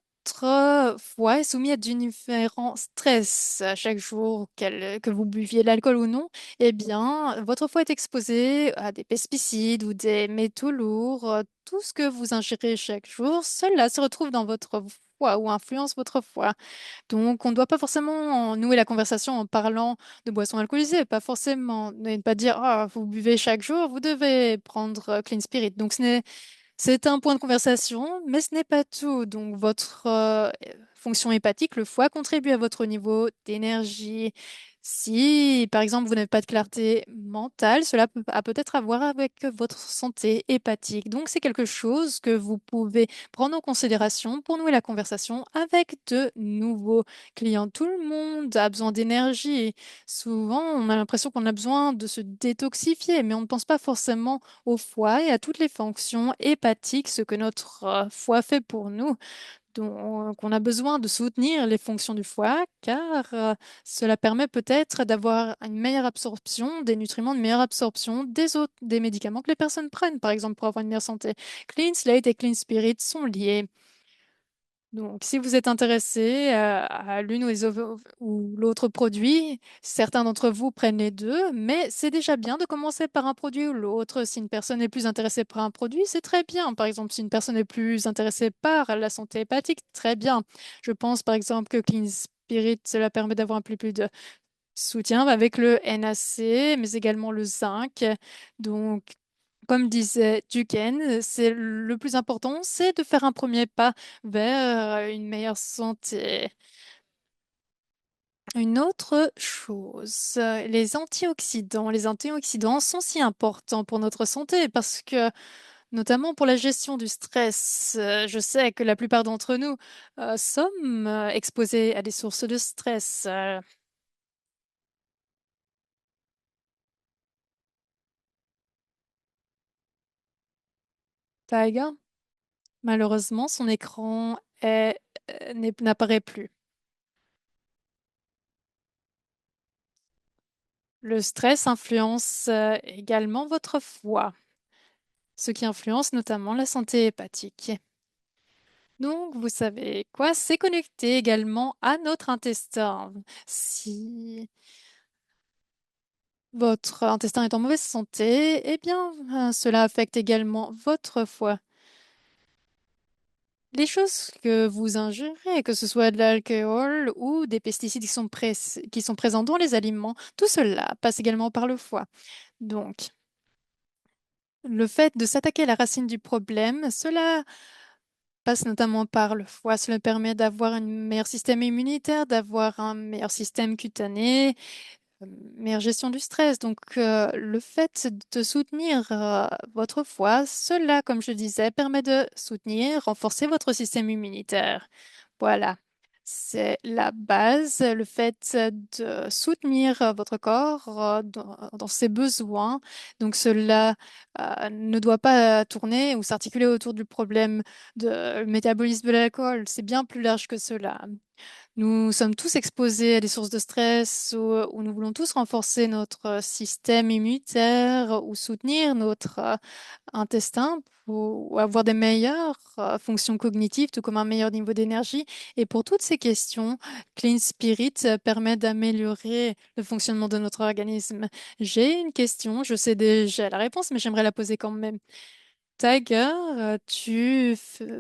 foie est soumis à différents stress à chaque jour, que vous buviez de l'alcool ou non. Eh bien, votre foie est exposé à des pesticides ou des métaux lourds. Tout ce que vous ingérez chaque jour, cela se retrouve dans votre foie ou influence votre foie. Donc, on ne doit pas forcément nouer la conversation en parlant de boissons alcoolisées, pas forcément. Ne pas dire, ah, vous buvez chaque jour, vous devez prendre Clean Spirit. Donc, c'est un point de conversation, mais ce n'est pas tout. Donc, votre fonction hépatique, le foie, contribue à votre niveau d'énergie. Si, par exemple, vous n'avez pas de clarté mentale, cela a peut-être à voir avec votre santé hépatique. Donc, c'est quelque chose que vous pouvez prendre en considération pour nouer la conversation avec de nouveaux clients. Tout le monde a besoin d'énergie. Souvent, on a l'impression qu'on a besoin de se détoxifier, mais on ne pense pas forcément au foie et à toutes les fonctions hépatiques, ce que notre foie fait pour nous. Donc, on a besoin de soutenir les fonctions du foie car cela permet peut-être d'avoir une meilleure absorption des nutriments, une meilleure absorption des médicaments que les personnes prennent, par exemple, pour avoir une meilleure santé. Clean Slate et Clean Spirit sont liés. Donc, si vous êtes intéressé à l'une ou l'autre produit, certains d'entre vous prennent les deux, mais c'est déjà bien de commencer par un produit ou l'autre. Si une personne est plus intéressée par un produit, c'est très bien. Par exemple, si une personne est plus intéressée par la santé hépatique, très bien. Je pense par exemple que Clean Spirit, cela permet d'avoir un peu plus de soutien avec le NAC, mais également le zinc. Donc, comme disait Duquesne, c'est le plus important, c'est de faire un premier pas vers une meilleure santé. Une autre chose, les antioxydants. Les antioxydants sont si importants pour notre santé parce que, notamment pour la gestion du stress, je sais que la plupart d'entre nous sommes exposés à des sources de stress. Taiga, malheureusement, son écran n'apparaît plus. Le stress influence également votre foie, ce qui influence notamment la santé hépatique. Donc, vous savez quoi? C'est connecté également à notre intestin. Si votre intestin est en mauvaise santé, eh bien, cela affecte également votre foie. Les choses que vous ingérez, que ce soit de l'alcool ou des pesticides qui sont présents dans les aliments, tout cela passe également par le foie. Donc, le fait de s'attaquer à la racine du problème, cela passe notamment par le foie. Cela permet d'avoir un meilleur système immunitaire, d'avoir un meilleur système cutané, meilleure gestion du stress. Donc, le fait de soutenir votre foie, cela, comme je disais, permet de soutenir, renforcer votre système immunitaire. Voilà. C'est la base, le fait de soutenir votre corps dans ses besoins. Donc cela ne doit pas tourner ou s'articuler autour du problème de métabolisme de l'alcool. C'est bien plus large que cela. Nous sommes tous exposés à des sources de stress où nous voulons tous renforcer notre système immunitaire ou soutenir notre intestin pour avoir des meilleures fonctions cognitives, tout comme un meilleur niveau d'énergie. Et pour toutes ces questions, Clean Spirit permet d'améliorer le fonctionnement de notre organisme. J'ai une question, je sais déjà la réponse, mais j'aimerais la poser quand même. Tiger,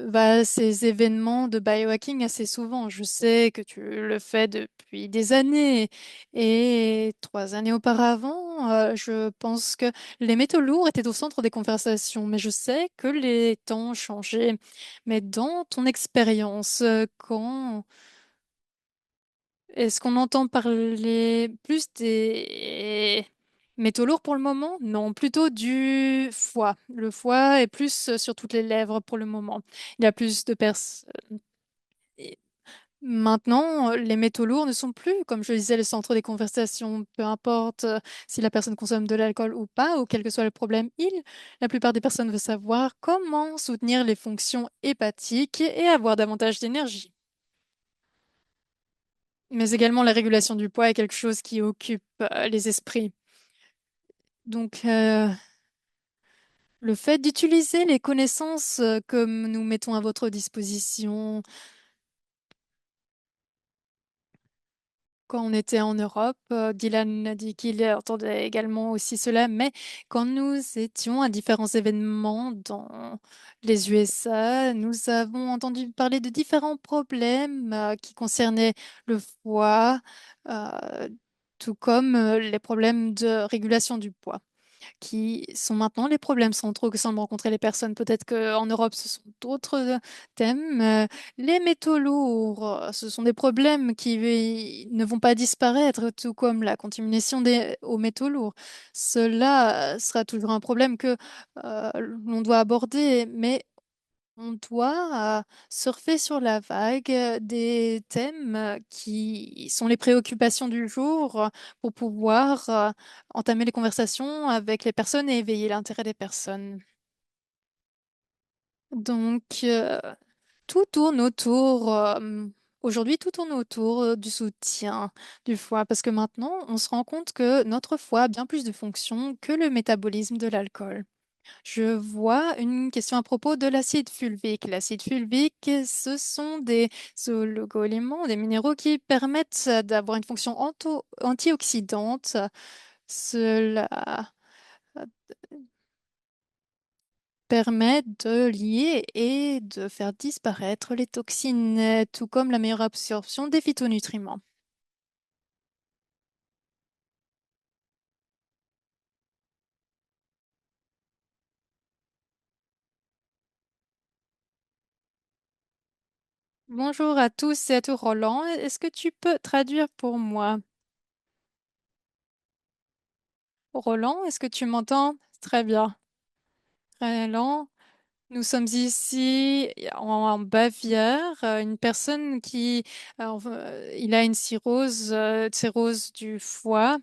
vas à ces événements de biohacking assez souvent. Je sais que tu le fais depuis des années. Et 3 années auparavant, je pense que les métaux lourds étaient au centre des conversations. Mais je sais que les temps ont changé. Mais dans ton expérience, quand est-ce qu'on entend parler plus des métaux lourds pour le moment? Non, plutôt du foie. Le foie est plus sur toutes les lèvres pour le moment. Il y a plus de personnes. Maintenant, les métaux lourds ne sont plus, comme je le disais, le centre des conversations. Peu importe si la personne consomme de l'alcool ou pas, ou quel que soit le problème, la plupart des personnes veulent savoir comment soutenir les fonctions hépatiques et avoir davantage d'énergie. Mais également, la régulation du poids est quelque chose qui occupe les esprits. Donc, le fait d'utiliser les connaissances que nous mettons à votre disposition quand on était en Europe, Dylan a dit qu'il entendait également aussi cela, mais quand nous étions à différents événements dans les USA, nous avons entendu parler de différents problèmes qui concernaient le foie, euh, tout comme les problèmes de régulation du poids, qui sont maintenant les problèmes centraux que semblent rencontrer les personnes. Peut-être qu'en Europe, ce sont d'autres thèmes. Les métaux lourds, ce sont des problèmes qui ne vont pas disparaître, tout comme la contamination aux métaux lourds. Cela sera toujours un problème que euh, l'on doit aborder, mais on doit surfer sur la vague des thèmes qui sont les préoccupations du jour pour pouvoir entamer les conversations avec les personnes et éveiller l'intérêt des personnes. Donc, tout tourne autour, aujourd'hui, tout tourne autour du soutien du foie, parce que maintenant, on se rend compte que notre foie a bien plus de fonctions que le métabolisme de l'alcool. Je vois une question à propos de l'acide fulvique. L'acide fulvique, ce sont des oligo-éléments, des minéraux qui permettent d'avoir une fonction antioxydante. Cela permet de lier et de faire disparaître les toxines, tout comme la meilleure absorption des phytonutriments. Bonjour à tous et à tous, Roland. Est-ce que tu peux traduire pour moi? Roland, est-ce que tu m'entends? Très bien. Roland. Nous sommes ici en Bavière, une personne qui il a une cirrhose du foie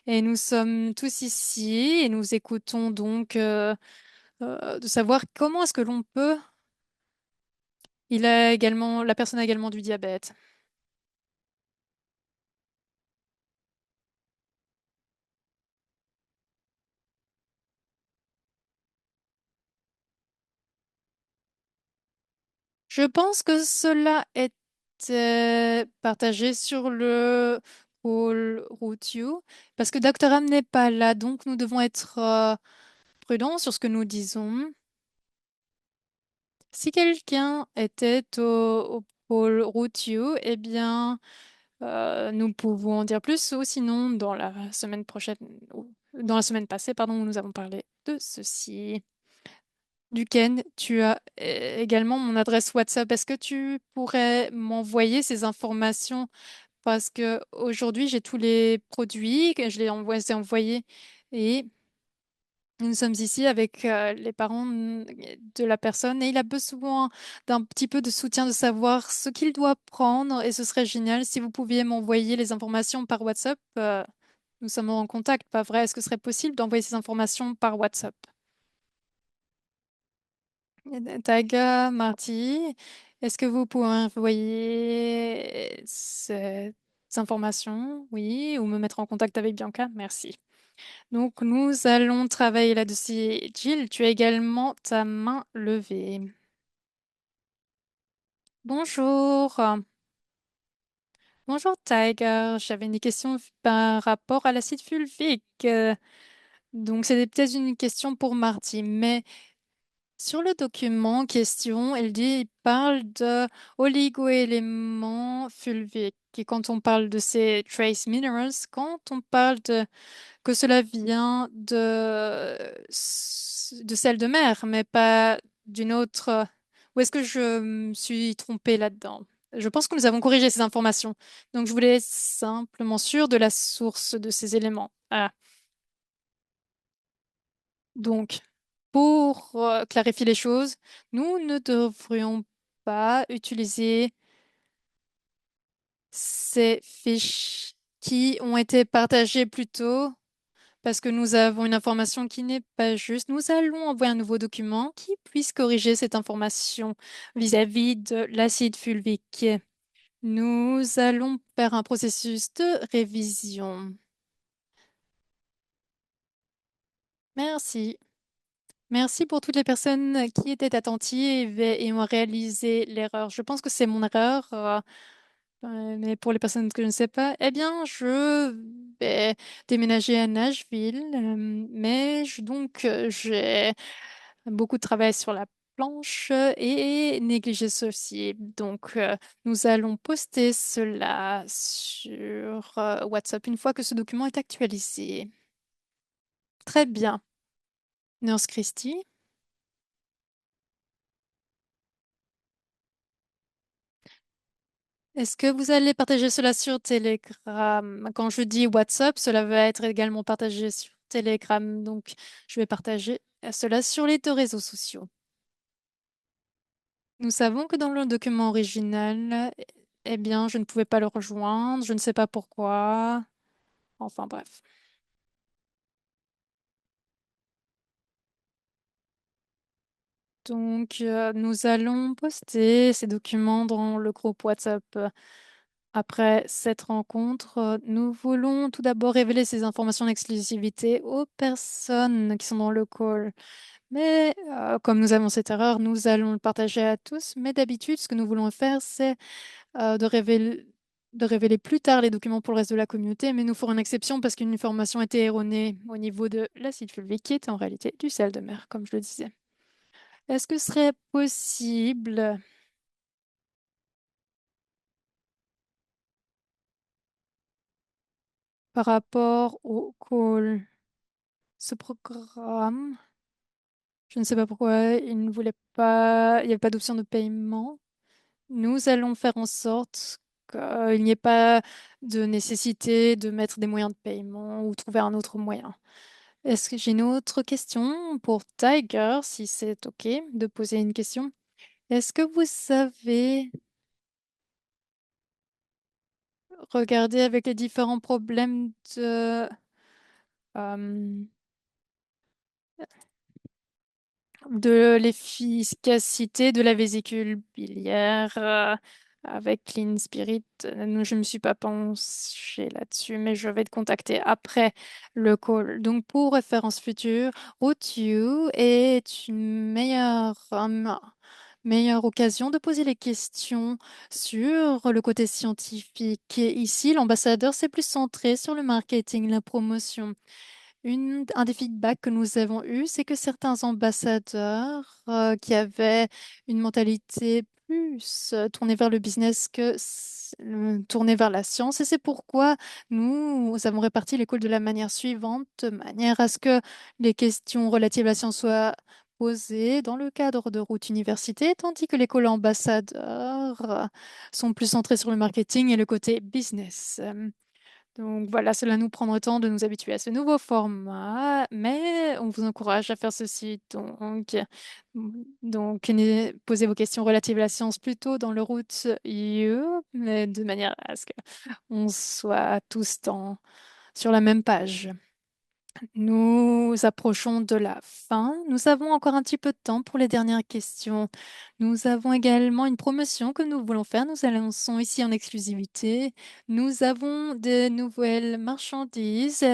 et nous sommes tous ici et nous écoutons donc de savoir comment est-ce que l'on peut. La personne a également du diabète. Je pense que cela est partagé sur le pôle routier parce que Dr. Am n'est pas là, donc nous devons être prudents sur ce que nous disons. Si quelqu'un était au pôle routier, eh bien, nous pouvons en dire plus, ou sinon, dans la semaine prochaine, ou dans la semaine passée, pardon, où nous avons parlé de ceci. Duquesne, tu as également mon adresse WhatsApp. Est-ce que tu pourrais m'envoyer ces informations? Parce que aujourd'hui, j'ai tous les produits, que je les envoie, c'est envoyé. Et Nous sommes ici avec les parents de la personne et il a besoin d'un petit peu de soutien, de savoir ce qu'il doit prendre et ce serait génial si vous pouviez m'envoyer les informations par WhatsApp. Nous sommes en contact, pas vrai? Est-ce que ce serait possible d'envoyer ces informations par WhatsApp? Taiga, Marty, est-ce que vous pouvez envoyer ces informations? Oui, ou me mettre en contact avec Bianca? Merci. Donc, nous allons travailler là-dessus. Jill, tu as également ta main levée. Bonjour. Bonjour, Tiger. J'avais une question par rapport à l'acide fulvique. Donc, c'était peut-être une question pour Marty, mais sur le document en question, il parle de oligoéléments fulviques. Et quand on parle de ces trace minerals, quand on parle que cela vient de celle de mer, mais pas d'une autre. Ou est-ce que je me suis trompée là-dedans? Je pense que nous avons corrigé ces informations. Donc, je voulais être simplement sûre de la source de ces éléments. Ah. Donc, pour clarifier les choses, nous ne devrions pas utiliser ces fiches qui ont été partagées plus tôt parce que nous avons une information qui n'est pas juste. Nous allons envoyer un nouveau document qui puisse corriger cette information vis-à-vis de l'acide fulvique. Nous allons faire un processus de révision. Merci. Merci pour toutes les personnes qui étaient attentives et ont réalisé l'erreur. Je pense que c'est mon erreur, mais pour les personnes que je ne sais pas, eh bien, je vais déménager à Nashville, j'ai beaucoup de travail sur la planche et négligé ceci. Donc, nous allons poster cela sur WhatsApp une fois que ce document est actualisé. Très bien. Nurse Christie. Est-ce que vous allez partager cela sur Telegram? Quand je dis WhatsApp, cela va être également partagé sur Telegram. Donc, je vais partager cela sur les deux réseaux sociaux. Nous savons que dans le document original, eh bien, je ne pouvais pas le rejoindre. Je ne sais pas pourquoi. Enfin, bref. Donc, nous allons poster ces documents dans le groupe WhatsApp. Après cette rencontre, nous voulons tout d'abord révéler ces informations d'exclusivité aux personnes qui sont dans le call. Mais comme nous avons cette erreur, nous allons le partager à tous. Mais d'habitude, ce que nous voulons faire, c'est de révéler plus tard les documents pour le reste de la communauté. Mais nous ferons une exception parce qu'une information était erronée au niveau de l'acide fulvique, qui est en réalité du sel de mer, comme je le disais. Est-ce que ce serait possible par rapport au call, ce programme? Je ne sais pas pourquoi il ne voulait pas, il n'y avait pas d'option de paiement. Nous allons faire en sorte qu'il n'y ait pas de nécessité de mettre des moyens de paiement ou trouver un autre moyen. Est-ce que j'ai une autre question pour Tiger, si c'est OK de poser une question? Est-ce que vous savez regarder avec les différents problèmes euh, de l'efficacité de la vésicule biliaire avec Clean Spirit. Je ne me suis pas penchée là-dessus, mais je vais te contacter après le call. Donc, pour référence future, RootU est une meilleure occasion de poser les questions sur le côté scientifique. Et ici, l'ambassadeur s'est plus centré sur le marketing, la promotion. Un des feedbacks que nous avons eus, c'est que certains ambassadeurs qui avaient une mentalité plus tournée vers le business tournée vers la science. Et c'est pourquoi nous avons réparti l'école de la manière suivante, de manière à ce que les questions relatives à la science soient posées dans le cadre de route université, tandis que l'école ambassadeurs sont plus centrés sur le marketing et le côté business. Donc voilà, cela nous prendra le temps de nous habituer à ce nouveau format, mais on vous encourage à faire ceci. Donc, posez vos questions relatives à la science plutôt dans le route You, mais de manière à ce qu'on soit tous sur la même page. Nous approchons de la fin. Nous avons encore un petit peu de temps pour les dernières questions. Nous avons également une promotion que nous voulons faire. Nous l'annonçons ici en exclusivité. Nous avons de nouvelles marchandises.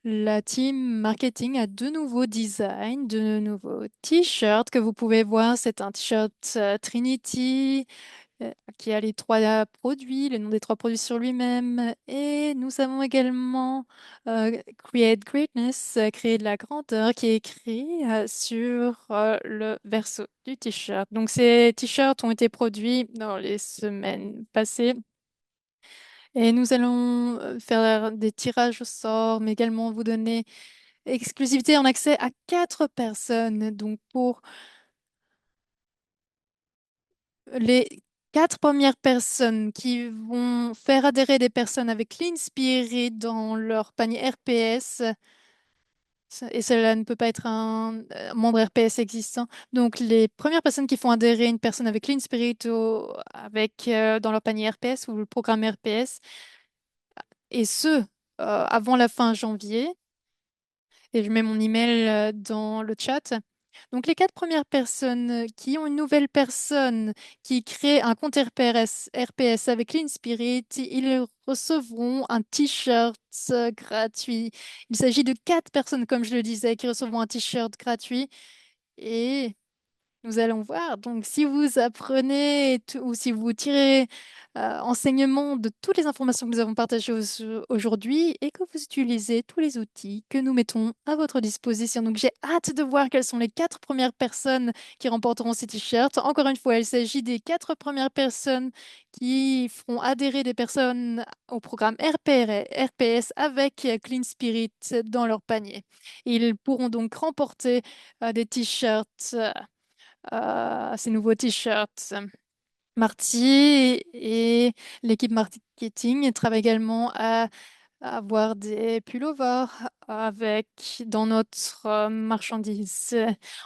La team marketing a de nouveaux designs, de nouveaux t-shirts que vous pouvez voir. C'est un t-shirt Trinity qui a les trois produits, le nom des trois produits sur lui-même. Et nous avons également Create Greatness, créer de la grandeur, qui est écrit sur le verso du t-shirt. Donc ces t-shirts ont été produits dans les semaines passées. Et nous allons faire des tirages au sort, mais également vous donner exclusivité en accès à 4 personnes. Donc pour les 4 premières personnes qui vont faire adhérer des personnes avec Clean Spirit dans leur panier RPS, et cela ne peut pas être un membre RPS existant. Donc, les premières personnes qui font adhérer une personne avec Clean Spirit dans leur panier RPS ou le programme RPS, et ce, avant la fin janvier, et je mets mon email dans le chat. Donc, les 4 premières personnes qui ont une nouvelle personne qui crée un compte RPS avec Clean Spirit, ils recevront un t-shirt gratuit. Il s'agit de 4 personnes, comme je le disais, qui recevront un t-shirt gratuit. Et nous allons voir. Donc, si vous apprenez ou si vous tirez enseignement de toutes les informations que nous avons partagées aujourd'hui et que vous utilisez tous les outils que nous mettons à votre disposition. Donc, j'ai hâte de voir quelles sont les 4 premières personnes qui remporteront ces t-shirts. Encore une fois, il s'agit des 4 premières personnes qui feront adhérer des personnes au programme RPS avec Clean Spirit dans leur panier. Ils pourront donc remporter des t-shirts ces nouveaux t-shirts. Marty et l'équipe marketing travaillent également à avoir des pullovers avec dans notre marchandise.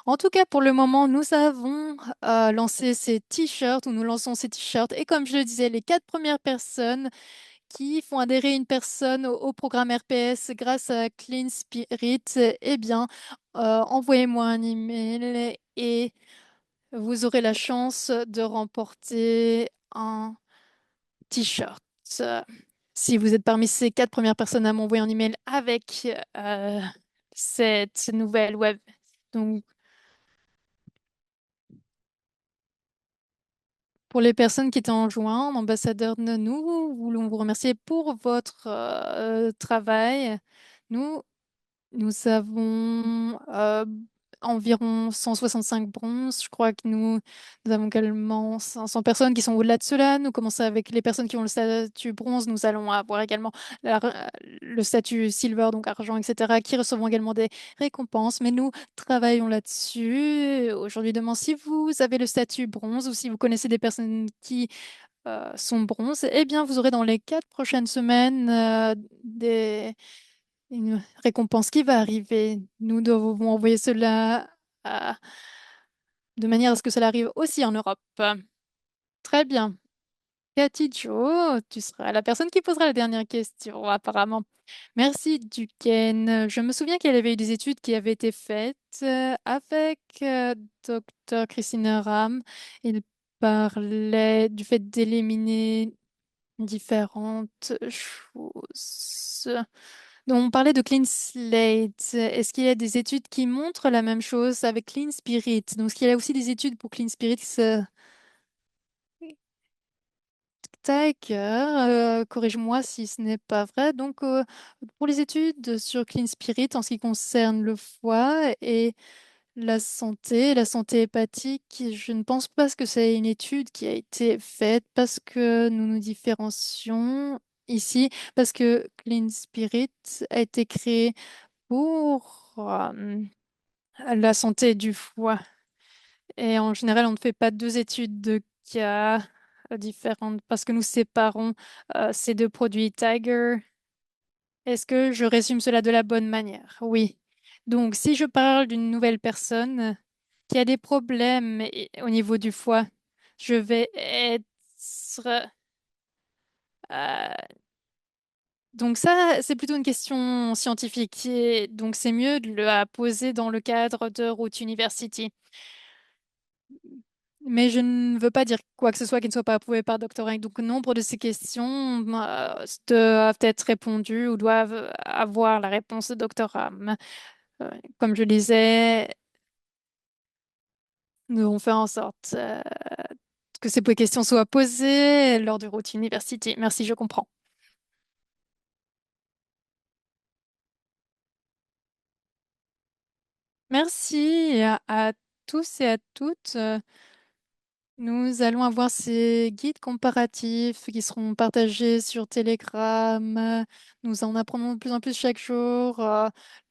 En tout cas, pour le moment, nous avons lancé ces t-shirts ou nous lançons ces t-shirts. Et comme je le disais, les 4 premières personnes qui font adhérer une personne au programme RPS grâce à Clean Spirit, eh bien, envoyez-moi un email et vous aurez la chance de remporter un t-shirt. Euh, Si vous êtes parmi ces 4 premières personnes à m'envoyer un email avec cette nouvelle web. Donc, pour les personnes qui étaient en juin, ambassadeur de nous voulons vous remercier pour votre travail. Nous Nous avons environ 165 bronzes. Je crois que nous avons également 500 personnes qui sont au-delà de cela. Nous commençons avec les personnes qui ont le statut bronze. Nous allons avoir également le statut silver, donc argent, etc., qui recevront également des récompenses. Mais nous travaillons là-dessus. Aujourd'hui, demain, si vous avez le statut bronze ou si vous connaissez des personnes qui sont bronzes, eh bien, vous aurez dans les 4 prochaines semaines une récompense qui va arriver. Nous devons envoyer cela euh, de manière à ce que cela arrive aussi en Europe. Très bien. Cathy Jo, tu seras la personne qui posera la dernière question, apparemment. Merci, Duquesne. Je me souviens qu'il y avait eu des études qui avaient été faites avec Dr. Christine Ram. Il parlait du fait d'éliminer différentes choses. Donc, on parlait de Clean Slate. Est-ce qu'il y a des études qui montrent la même chose avec Clean Spirit? Donc, est-ce qu'il y a aussi des études pour Clean Spirit? Tiger, corrige-moi si ce n'est pas vrai. Donc, pour les études sur Clean Spirit en ce qui concerne le foie et la santé hépatique, je ne pense pas que c'est une étude qui a été faite parce que nous nous différencions ici, parce que Clean Spirit a été créé pour la santé du foie. Et en général, on ne fait pas 2 études de cas différentes parce que nous séparons ces 2 produits Tiger. Est-ce que je résume cela de la bonne manière? Oui. Donc, si je parle d'une nouvelle personne qui a des problèmes au niveau du foie, je vais être... euh, donc ça, c'est plutôt une question scientifique. Donc, c'est mieux de la poser dans le cadre de Route University. Mais je ne veux pas dire quoi que ce soit qui ne soit pas approuvé par Dr. Hank. Donc, nombre de ces questions doivent être répondues ou doivent avoir la réponse de Dr. Ham. Euh, Comme je disais, nous devons faire en sorte que ces questions soient posées lors du Route University. Merci, je comprends. Merci à tous et à toutes. Nous allons avoir ces guides comparatifs qui seront partagés sur Telegram. Nous en apprenons de plus en plus chaque jour.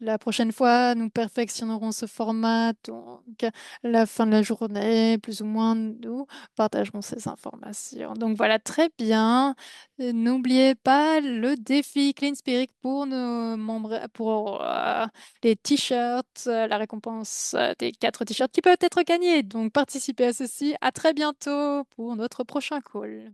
La prochaine fois, nous perfectionnerons ce format. Donc, à la fin de la journée, plus ou moins, nous partagerons ces informations. Donc, voilà, très bien. N'oubliez pas le défi Clean Spirit pour nos membres, pour les t-shirts, la récompense des 4 t-shirts qui peuvent être gagnés. Donc, participez à ceci. À très bientôt pour notre prochain call.